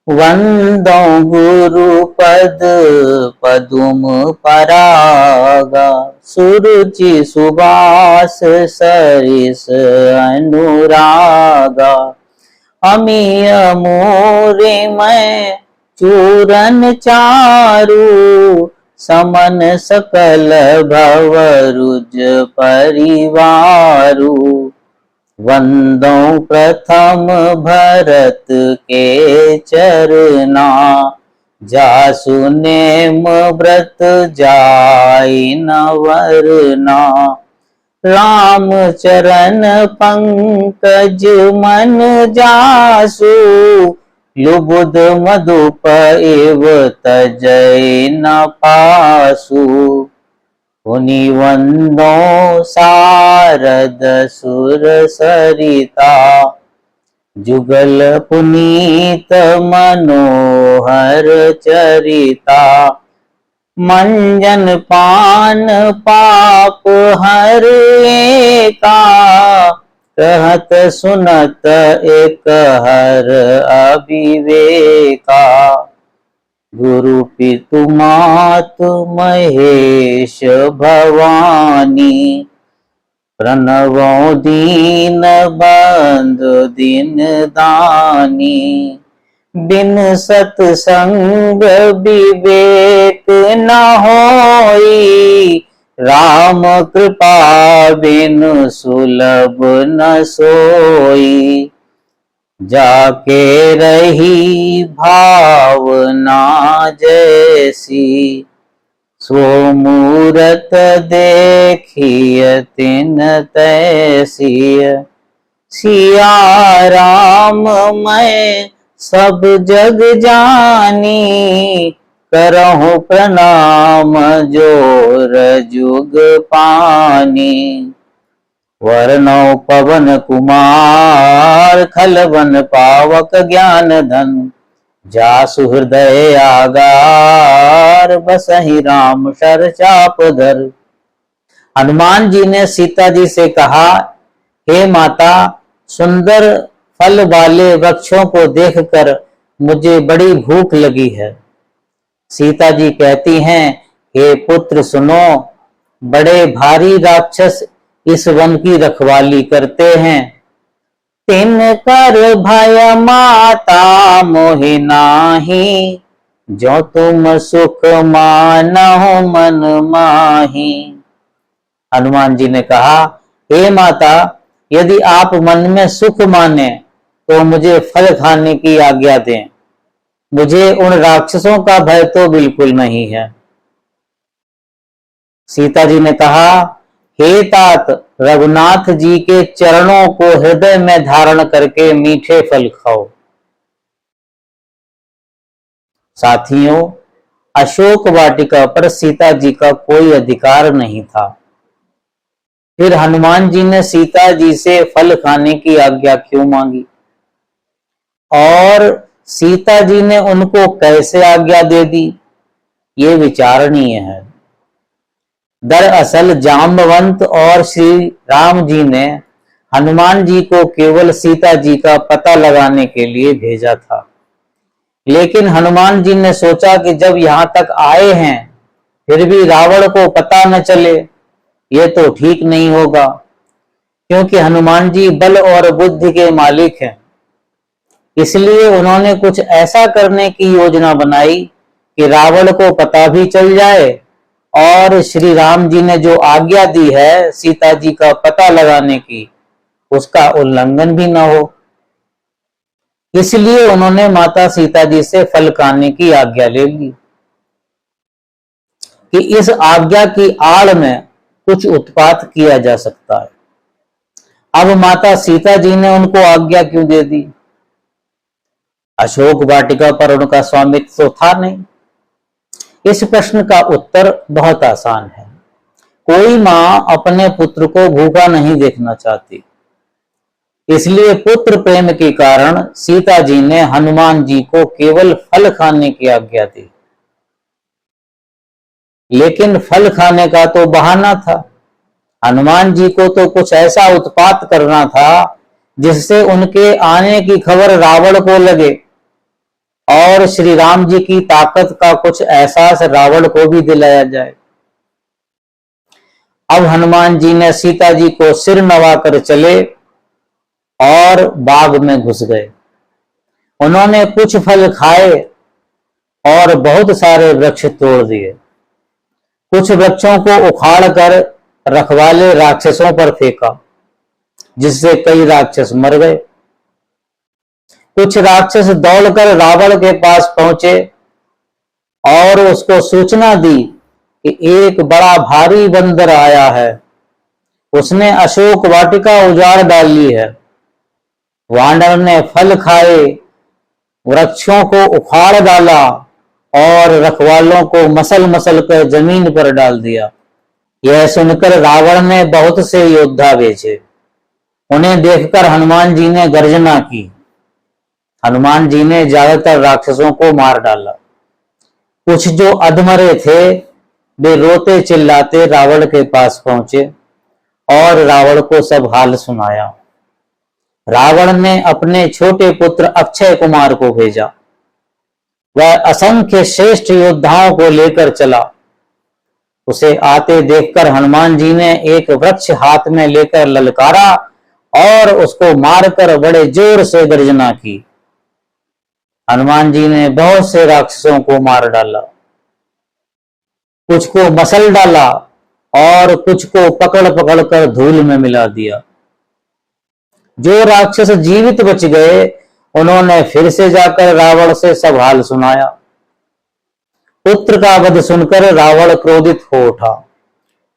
वंदो गुरुपद पदुम परागा, सुरुचि सुबास सरिस अनुरागा। अमीय मोरे मैं चूरन चारु, समन सकल भवरुज परिवारु। वंदो प्रथम भरत के चरना, जासु नेम व्रत जाय न वरना। राम चरण पंकज मन जासु, लुबुध मधुप एव तजय न पासु। पुनि वंदो सारद सुर सरिता, जुगल पुनीत मनोहर चरिता। मंजन पान पाप हर एका, कहत सुनत एक हर अविवेका। गुरु पितु मातु महेश भवानी, प्रणवो दीन बंधु दिन दानी। बिन सत्संग विवेक न होई, राम कृपा बिन सुलभ न सोई। जाके रही भावना जैसी, सो मूरत देखिय तिन तैसी। सिया राम मैं सब जग जानी, करहु प्रणाम जोर जुग पानी। वर्णौ पवन कुमार, खलवन पावक ज्ञान धन। जासु हृदय आगार, बसहि राम शर चाप धर। हनुमान जी ने सीता जी से कहा, हे माता, सुंदर फल वाले वृक्षों को देखकर मुझे बड़ी भूख लगी है। सीता जी कहती हैं, हे पुत्र सुनो, बड़े भारी राक्षस इस वन की रखवाली करते हैं। तिन कर भय माता मोहि नाहि, जो तुम सुख मानहु मन माही। हनुमान जी ने कहा, हे माता, यदि आप मन में सुख माने तो मुझे फल खाने की आज्ञा दें। मुझे उन राक्षसों का भय तो बिल्कुल नहीं है। सीता जी ने कहा, हे तात, रघुनाथ जी के चरणों को हृदय में धारण करके मीठे फल खाओ। साथियों, अशोक वाटिका पर सीता जी का कोई अधिकार नहीं था। फिर हनुमान जी ने सीता जी से फल खाने की आज्ञा क्यों मांगी और सीता जी ने उनको कैसे आज्ञा दे दी, ये विचारणीय है। दरअसल जाम्बवंत और श्री राम जी ने हनुमान जी को केवल सीता जी का पता लगाने के लिए भेजा था। लेकिन हनुमान जी ने सोचा कि जब यहां तक आए हैं फिर भी रावण को पता न चले, ये तो ठीक नहीं होगा, क्योंकि हनुमान जी बल और बुद्धि के मालिक हैं। इसलिए उन्होंने कुछ ऐसा करने की योजना बनाई कि रावण को पता भी चल जाए और श्री राम जी ने जो आज्ञा दी है सीता जी का पता लगाने की, उसका उल्लंघन भी न हो। इसलिए उन्होंने माता सीता जी से फल खाने की आज्ञा ले ली कि इस आज्ञा की आड़ में कुछ उत्पात किया जा सकता है। अब माता सीता जी ने उनको आज्ञा क्यों दे दी? अशोक वाटिका पर उनका स्वामित्व तो था नहीं। इस प्रश्न का उत्तर बहुत आसान है। कोई मां अपने पुत्र को भूखा नहीं देखना चाहती, इसलिए पुत्र प्रेम के कारण सीता जी ने हनुमान जी को केवल फल खाने की आज्ञा दी। लेकिन फल खाने का तो बहाना था। हनुमान जी को तो कुछ ऐसा उत्पात करना था जिससे उनके आने की खबर रावण को लगे। और श्री राम जी की ताकत का कुछ एहसास रावण को भी दिलाया जाए। अब हनुमान जी ने सीता जी को सिर नवाकर चले और बाग में घुस गए। उन्होंने कुछ फल खाए और बहुत सारे वृक्ष तोड़ दिए। कुछ वृक्षों को उखाड़ कर रखवाले राक्षसों पर फेंका, जिससे कई राक्षस मर गए। कुछ राक्षस दौड़कर रावण के पास पहुंचे और उसको सूचना दी कि एक बड़ा भारी बंदर आया है, उसने अशोक वाटिका उजाड़ डाली है। वानर ने फल खाए, वृक्षों को उखाड़ डाला और रखवालों को मसल मसल कर जमीन पर डाल दिया। यह सुनकर रावण ने बहुत से योद्धा भेजे। उन्हें देखकर हनुमान जी ने गर्जना की। हनुमान जी ने ज्यादातर राक्षसों को मार डाला। कुछ जो अधमरे थे वे रोते चिल्लाते रावण के पास पहुंचे और रावण को सब हाल सुनाया। रावण ने अपने छोटे पुत्र अक्षय कुमार को भेजा। वह असंख्य श्रेष्ठ योद्धाओं को लेकर चला। उसे आते देखकर हनुमान जी ने एक वृक्ष हाथ में लेकर ललकारा और उसको मारकर बड़े जोर से गर्जना की। हनुमान जी ने बहुत से राक्षसों को मार डाला, कुछ को मसल डाला और कुछ को पकड़ पकड़ कर धूल में मिला दिया। जो राक्षस जीवित बच गए उन्होंने फिर से जाकर रावण से सब हाल सुनाया। पुत्र का वध सुनकर रावण क्रोधित हो उठा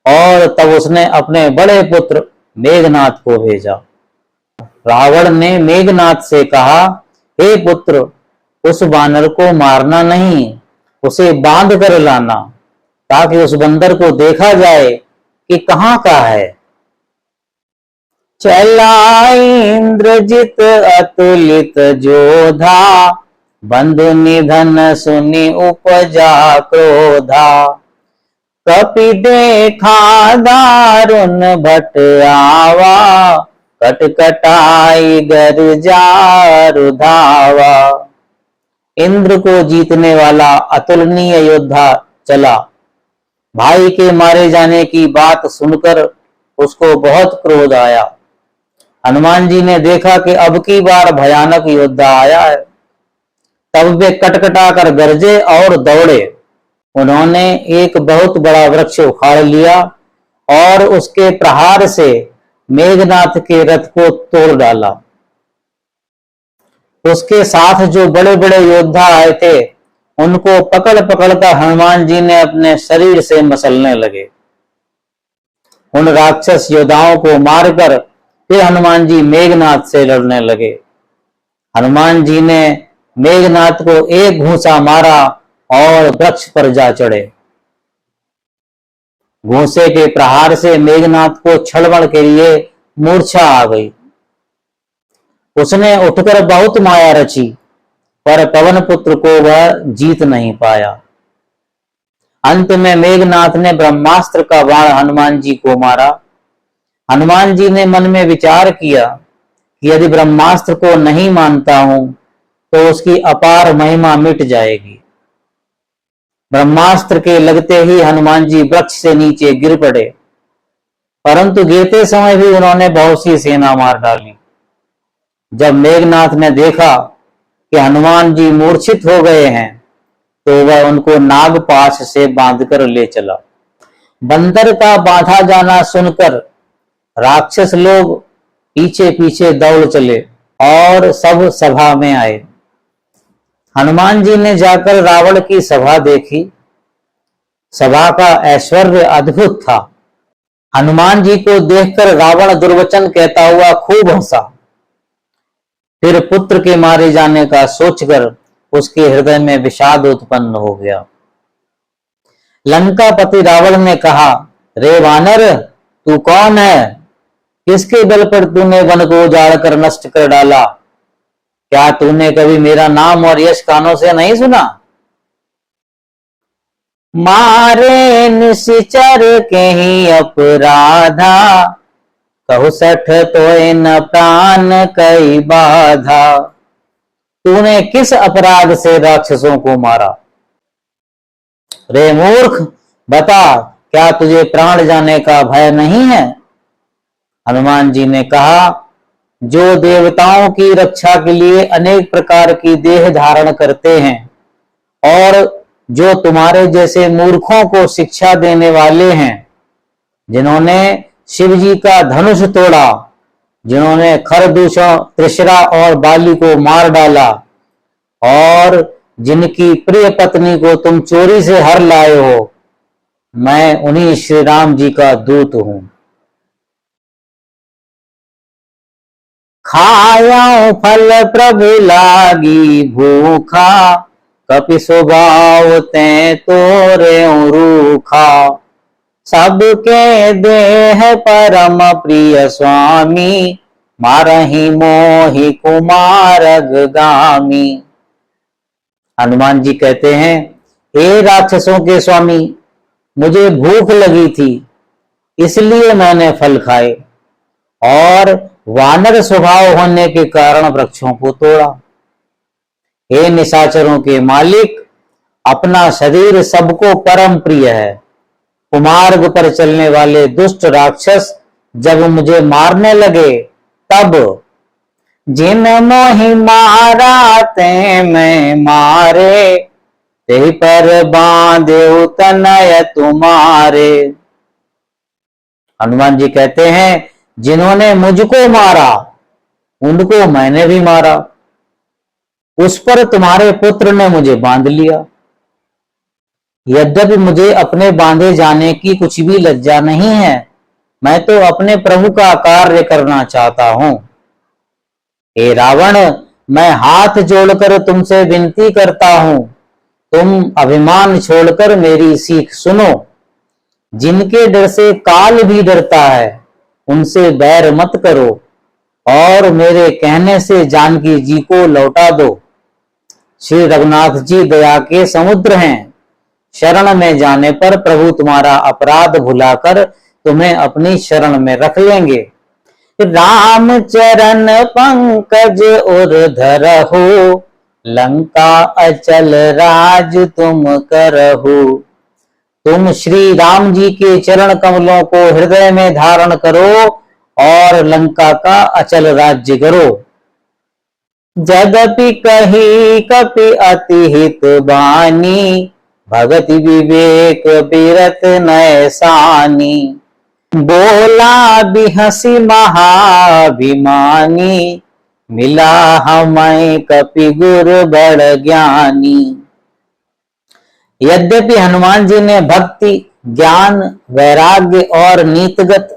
और तब उसने अपने बड़े पुत्र मेघनाथ को भेजा। रावण ने मेघनाथ से कहा, हे पुत्र, उस वानर को मारना नहीं, उसे बांध कर लाना, ताकि उस बंदर को देखा जाए कि कहां का है। चला इंद्रजित अतुलित जोधा, बंधु निधन सुनि उपजा क्रोधा। कपि देखा दारुण भट आवा, कटकटाई गर्जा रुधावा। इंद्र को जीतने वाला अतुलनीय योद्धा चला। भाई के मारे जाने की बात सुनकर उसको बहुत क्रोध आया। हनुमान जी ने देखा कि अब की बार भयानक योद्धा आया है। तब वे कटकटा कर गरजे और दौड़े। उन्होंने एक बहुत बड़ा वृक्ष उखाड़ लिया और उसके प्रहार से मेघनाथ के रथ को तोड़ डाला। उसके साथ जो बड़े बड़े योद्धा आए थे उनको पकड़ पकड़कर हनुमान जी ने अपने शरीर से मसलने लगे। उन राक्षस योद्धाओं को मारकर फिर हनुमान जी मेघनाथ से लड़ने लगे। हनुमान जी ने मेघनाथ को एक घूंसा मारा और वृक्ष पर जा चढ़े। घूंसे के प्रहार से मेघनाथ को क्षणभर के लिए मूर्छा आ गई। उसने उठकर बहुत माया रची, पर पवन पुत्र को वह जीत नहीं पाया। अंत में मेघनाथ ने ब्रह्मास्त्र का बाण हनुमान जी को मारा। हनुमान जी ने मन में विचार किया कि यदि ब्रह्मास्त्र को नहीं मानता हूं तो उसकी अपार महिमा मिट जाएगी। ब्रह्मास्त्र के लगते ही हनुमान जी वृक्ष से नीचे गिर पड़े, परंतु गिरते समय भी उन्होंने बहुत सी सेना मार डाली। जब मेघनाथ ने देखा कि हनुमान जी मूर्छित हो गए हैं तो वह उनको नागपाश से बांधकर ले चला। बंदर का बांधा जाना सुनकर राक्षस लोग पीछे पीछे दौड़ चले और सब सभा में आए। हनुमान जी ने जाकर रावण की सभा देखी। सभा का ऐश्वर्य अद्भुत था। हनुमान जी को देखकर रावण दुर्वचन कहता हुआ खूब हंसा। फिर पुत्र के मारे जाने का सोचकर उसके हृदय में विषाद उत्पन्न हो गया। लंकापति रावण ने कहा, रे वानर, तू कौन है? किसके बल पर तूने वन को उजाड़ कर नष्ट कर डाला? क्या तूने कभी मेरा नाम और यश कानों से नहीं सुना? मारे निश्चर के ही अपराधा, कहु सठ तो न प्राण कई बाधा। तूने किस अपराध से राक्षसों को मारा? रे मूर्ख, बता, क्या तुझे प्राण जाने का भय नहीं है? हनुमान जी ने कहा, जो देवताओं की रक्षा के लिए अनेक प्रकार की देह धारण करते हैं और जो तुम्हारे जैसे मूर्खों को शिक्षा देने वाले हैं, जिन्होंने शिव जी का धनुष तोड़ा, जिन्होंने खरदूषण, त्रिशरा और बाली को मार डाला और जिनकी प्रिय पत्नी को तुम चोरी से हर लाए हो, मैं उन्हीं श्री राम जी का दूत हूं। खाया फल प्रभु लागी भूखा, कपि स्वभाव ते तोरे रूखा। सबके देह परम प्रिय स्वामी, मारहि मोहि कुमारगामी। हनुमान जी कहते हैं, हे राक्षसों के स्वामी, मुझे भूख लगी थी, इसलिए मैंने फल खाए और वानर स्वभाव होने के कारण वृक्षों को तोड़ा। हे निशाचरों के मालिक, अपना शरीर सबको परम प्रिय है। कुमार्ग पर चलने वाले दुष्ट राक्षस जब मुझे मारने लगे, तब जिन मोहि मारा ते मैं मारे, ते पर बांधे तनय तुम्हारे। हनुमान जी कहते हैं, जिन्होंने मुझको मारा उनको मैंने भी मारा, उस पर तुम्हारे पुत्र ने मुझे बांध लिया। यद्यपि मुझे अपने बांधे जाने की कुछ भी लज्जा नहीं है, मैं तो अपने प्रभु का कार्य करना चाहता हूं। हे रावण, मैं हाथ जोड़कर तुमसे विनती करता हूं, तुम अभिमान छोड़कर मेरी सीख सुनो। जिनके डर से काल भी डरता है, उनसे बैर मत करो और मेरे कहने से जानकी जी को लौटा दो। श्री रघुनाथ जी दया के समुद्र हैं। शरण में जाने पर प्रभु तुम्हारा अपराध भुलाकर तुम्हें अपनी शरण में रख लेंगे। राम चरण पंकज उर्धर हो, लंका अचल राज तुम करहु। तुम श्री राम जी के चरण कमलों को हृदय में धारण करो और लंका का अचल राज्य करो। जगति कही कपि अति हित बानी, भगति विवेक बिरत नैसानी। बोला बिहसी महाभिमानी, मिला हमें कपि गुरु बड़ ज्ञानी। यद्यपि हनुमान जी ने भक्ति, ज्ञान, वैराग्य और नीतिगत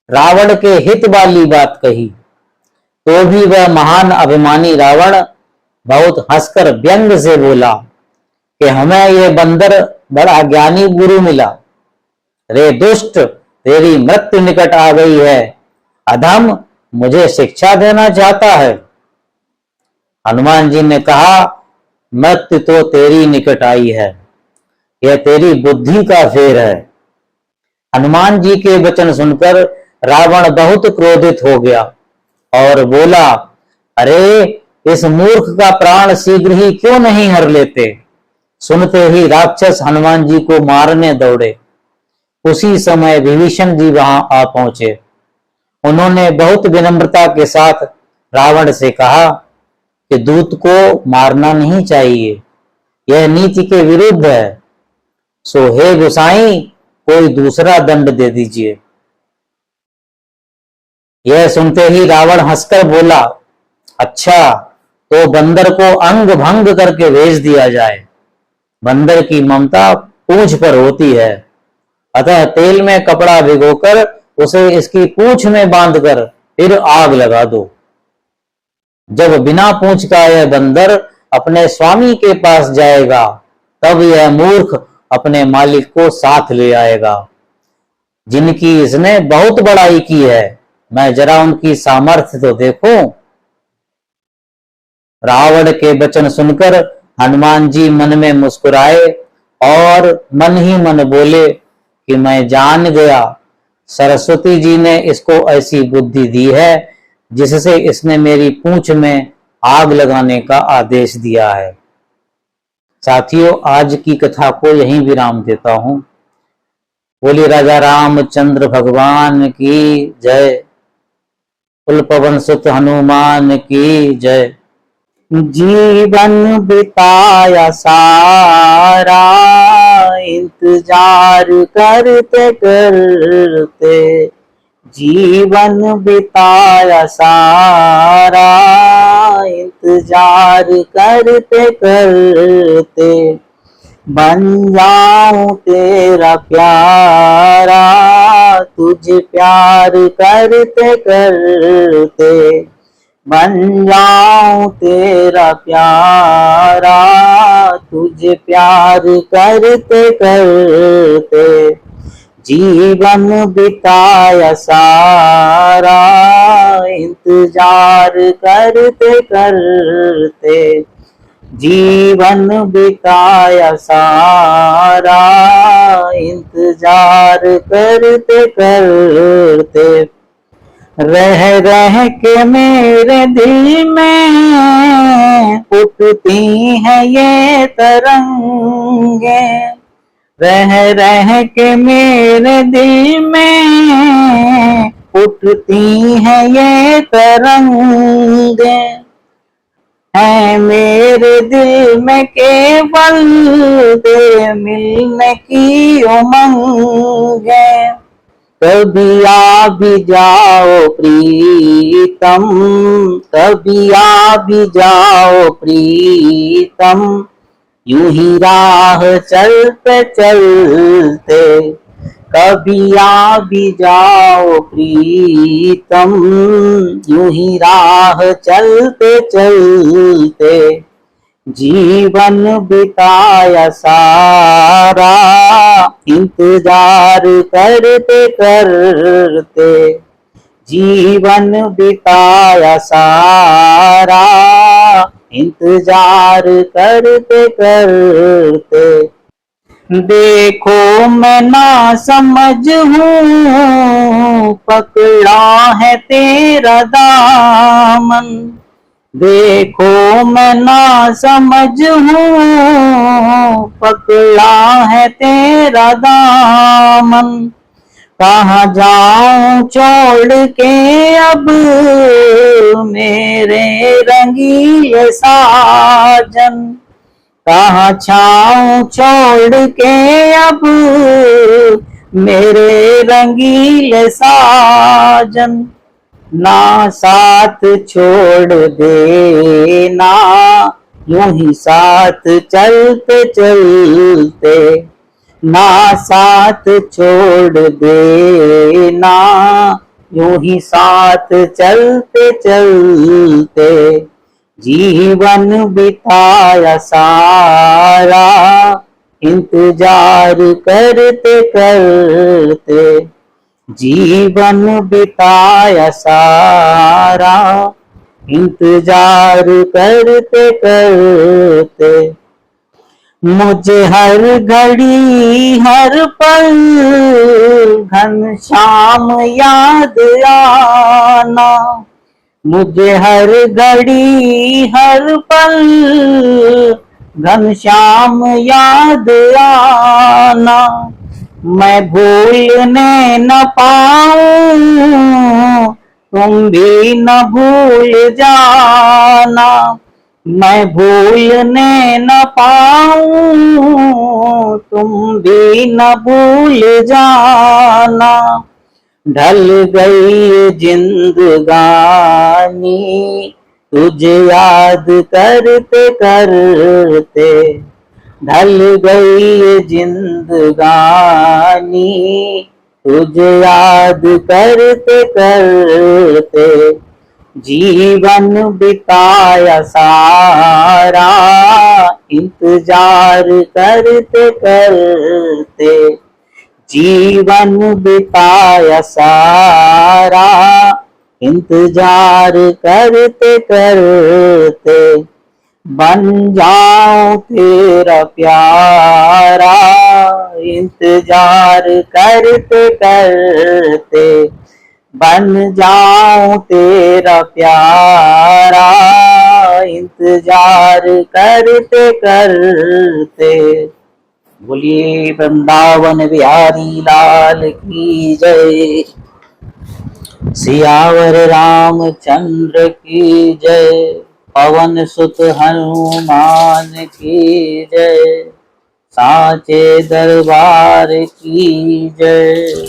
रावण के हित वाली बात कही, तो भी वह महान अभिमानी रावण बहुत हंसकर व्यंग से बोला कि हमें ये बंदर बड़ा ज्ञानी गुरु मिला। रे दुष्ट, तेरी मृत्यु निकट आ गई है। अधम मुझे शिक्षा देना चाहता है। हनुमान जी ने कहा, मृत्यु तो तेरी निकट आई है, यह तेरी बुद्धि का फेर है। हनुमान जी के वचन सुनकर रावण बहुत क्रोधित हो गया और बोला, अरे इस मूर्ख का प्राण शीघ्र ही क्यों नहीं हर लेते। सुनते ही राक्षस हनुमान जी को मारने दौड़े। उसी समय विभीषण जी वहां आ पहुंचे। उन्होंने बहुत विनम्रता के साथ रावण से कहा कि दूत को मारना नहीं चाहिए, यह नीति के विरुद्ध है। सो हे गोसाई, कोई दूसरा दंड दे दीजिए। यह सुनते ही रावण हंसकर बोला, अच्छा तो बंदर को अंग भंग करके भेज दिया जाए। बंदर की ममता पूंछ पर होती है, अतः तेल में कपड़ा भिगोकर उसे इसकी पूंछ में बांधकर फिर आग लगा दो। जब बिना पूंछ का यह बंदर अपने स्वामी के पास जाएगा, तब यह मूर्ख अपने मालिक को साथ ले आएगा। जिनकी इसने बहुत बड़ाई की है, मैं जरा उनकी सामर्थ्य तो देखूं। रावण के वचन सुनकर हनुमान जी मन में मुस्कुराए और मन ही मन बोले कि मैं जान गया, सरस्वती जी ने इसको ऐसी बुद्धि दी है जिससे इसने मेरी पूंछ में आग लगाने का आदेश दिया है। साथियों, आज की कथा को यहीं विराम देता हूं। बोलिए राजा रामचंद्र भगवान की जय। कुल पवन सुत हनुमान की जय। जीवन बिताया सारा इंतजार करते करते, जीवन बिताया सारा इंतजार करते करते, बन जाऊं तेरा प्यारा तुझे प्यार करते करते, बन जाऊं तेरा प्यारा तुझे प्यार करते करते, जीवन बिताया सारा इंतजार करते करते, जीवन बिताया सारा इंतजार करते करते, रह रह के मेरे दिल में उठती है ये तरंगे, रह रह के मेरे दिल में उठती है ये तरंगे, है मेरे दिल में केवल तेरे मिलने की उमंग है। कभी आ भी जाओ प्रीतम, कभी आ भी जाओ प्रीतम, यूं ही राह चलते चलते, कभी आ भी जाओ प्रीतम, यूं ही राह चलते चलते, जीवन बिताया सारा इंतजार करते करते, जीवन बिताया सारा इंतजार करते करते, देखो मैं ना समझ हूँ पकड़ा है तेरा दामन, देखो मैं ना समझ हूँ पकड़ा है तेरा दामन, कहाँ जाऊं छोड़ के अब मेरे रंगीले साजन, कहाँ छाऊं छोड़ के अब मेरे रंगीले साजन, ना साथ छोड़ देना यूं ही साथ चलते चलते, ना साथ छोड़ देना यूं ही साथ चलते चलते, जीवन बिताया सारा इंतजार करते करते, जीवन बिताया सारा इंतजार करते करते, मुझे हर घड़ी हर पल घनश्याम याद आना, मुझे हर घड़ी हर पल घनश्याम याद आना, मैं भूलने न पाऊं तुम भी न भूल जाना, मैं भूलने न पाऊं तुम भी न भूल जाना, ढल गई जिंदगानी तुझे याद करते करते, ढल गई जिंदगानी तुझे याद करते करते, जीवन बिताया सारा इंतजार करते करते, जीवन बिताया सारा इंतजार करते करते, बन जाऊं तेरा प्यारा इंतजार करते करते, बन जाऊं तेरा प्यारा इंतजार करते करते। बोलिए वृंदावन बिहारी लाल की जय। सियावर रामचंद्र की जय। पवन सुत हनुमान की जय। साचे दरबार की जय।